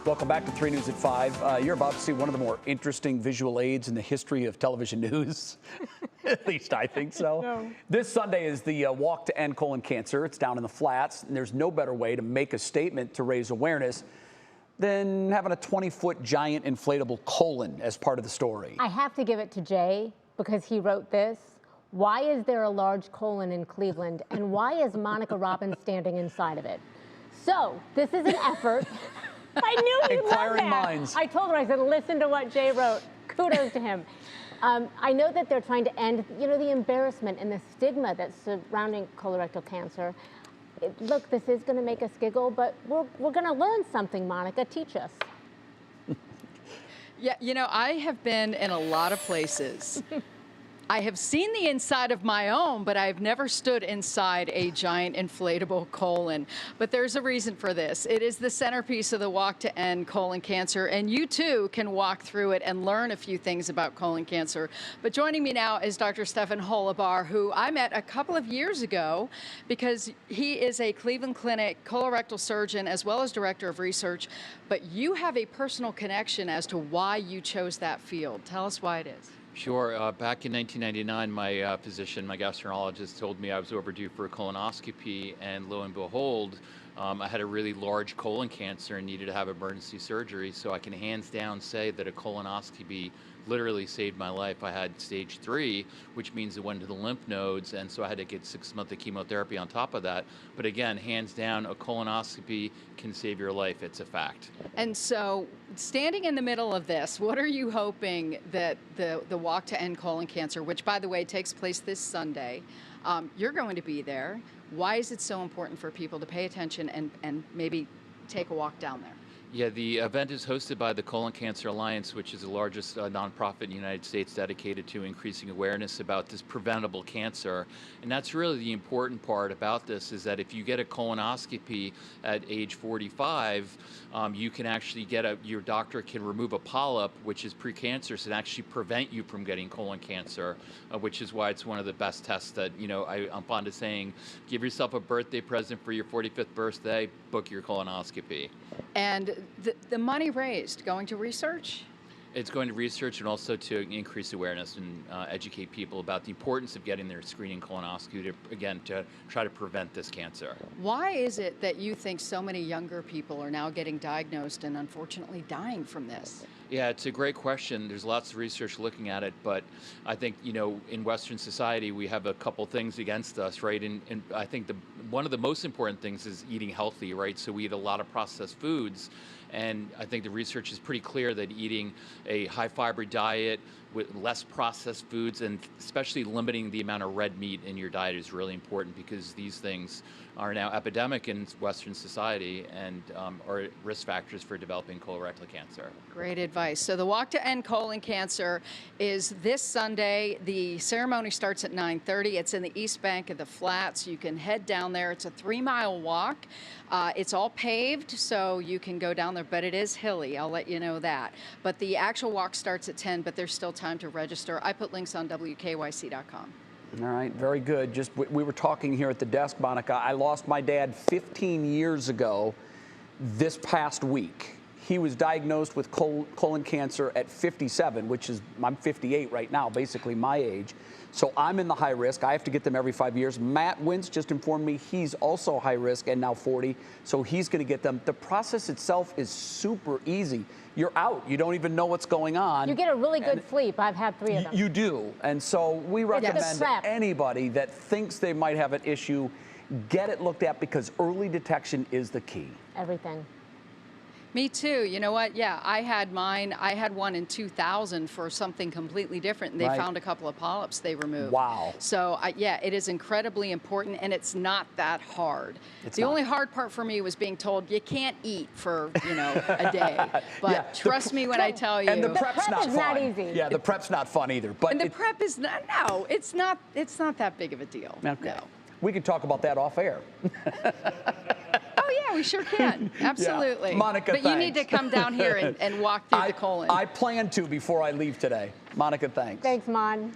Welcome back to 3 News at 5. You're about to see one of the more interesting visual aids in the history of television news. At least I think so. No. This Sunday is the Walk to End Colon Cancer. It's down in the Flats, and there's no better way to make a statement to raise awareness than having a 20-foot giant inflatable colon as part of the story. I have to give it to Jay because he wrote this. Why is there a large colon in Cleveland, and why is Monica Robbins standing inside of it? So this is an effort. I knew you'd love that. Inquiring minds. I told her, I said, listen to what Jay wrote. Kudos to him. I know that they're trying to end, the embarrassment and the stigma that's surrounding colorectal cancer. Look, this is going to make us giggle, but we're going to learn something, Monica. Teach us. Yeah, I have been in a lot of places. I have seen the inside of my own, but I've never stood inside a giant inflatable colon. But there's a reason for this. It is the centerpiece of the Walk to End Colon Cancer, and you too can walk through it and learn a few things about colon cancer. But joining me now is Dr. Stefan Holabar, who I met a couple of years ago because he is a Cleveland Clinic colorectal surgeon as well as director of research. But you have a personal connection as to why you chose that field. Tell us why it is. Sure. Back in 1999, my physician, my gastroenterologist, told me I was overdue for a colonoscopy, and lo and behold, I had a really large colon cancer and needed to have emergency surgery. So I can hands down say that a colonoscopy literally saved my life. I had stage 3, which means it went to the lymph nodes, and so I had to get 6 months of chemotherapy on top of that. But again, hands down, a colonoscopy can save your life. It's a fact. And so, standing in the middle of this, what are you hoping that the Walk to End Colon Cancer, which, by the way, takes place this Sunday, you're going to be there. Why is it so important for people to pay attention and maybe take a walk down there? Yeah, the event is hosted by the Colon Cancer Alliance, which is the largest nonprofit in the United States dedicated to increasing awareness about this preventable cancer. And that's really the important part about this, is that if you get a colonoscopy at age 45, you can actually your doctor can remove a polyp, which is precancerous, and actually prevent you from getting colon cancer, which is why it's one of the best tests that, I'm fond of saying, give yourself a birthday present for your 45th birthday, book your colonoscopy. And the money raised going to research? It's going to research and also to increase awareness and educate people about the importance of getting their screening colonoscopy to try to prevent this cancer. Why is it that you think so many younger people are now getting diagnosed and unfortunately dying from this? Yeah, it's a great question. There's lots of research looking at it, but I think, in Western society, we have a couple things against us, right? And I think one of the most important things is eating healthy, right? So we eat a lot of processed foods, and I think the research is pretty clear that eating a high-fiber diet with less processed foods, and especially limiting the amount of red meat in your diet, is really important, because these things are now epidemic in Western society and are risk factors for developing colorectal cancer. Great advice. So the Walk to End Colon Cancer is this Sunday. The ceremony starts at 9:30. It's in the East Bank of the Flats. You can head down there. It's a 3-mile walk. It's all paved, so you can go down there, but it is hilly. I'll let you know that. But the actual walk starts at 10, but there's still time to register. I put links on WKYC.com. All right, very good. We were talking here at the desk, Monica. I lost my dad 15 years ago this past week. He was diagnosed with colon cancer at 57, I'm 58 right now, basically my age. So I'm in the high risk. I have to get them every 5 years. Matt Wintz just informed me he's also high risk and now 40, so he's going to get them. The process itself is super easy. You're out. You don't even know what's going on. You get a really good sleep. I've had 3 of them. You do. And so we recommend anybody that thinks they might have an issue, get it looked at, because early detection is the key. Everything. Me too. You know what? Yeah, I had mine. I had one in 2000 for something completely different, and they found a couple of polyps they removed. Wow. So, yeah, it is incredibly important, and it's not that hard. The only hard part for me was being told you can't eat for, a day. But trust me when I tell you. And the prep's not fun. Not easy. Yeah, the prep's not fun either. But and the prep is not. No, it's not that big of a deal. Okay. No. We could talk about that off air. We sure can. Absolutely. Yeah. Monica, but you need to come down here and walk through the colon. I plan to before I leave today. Monica, thanks. Thanks, Mon.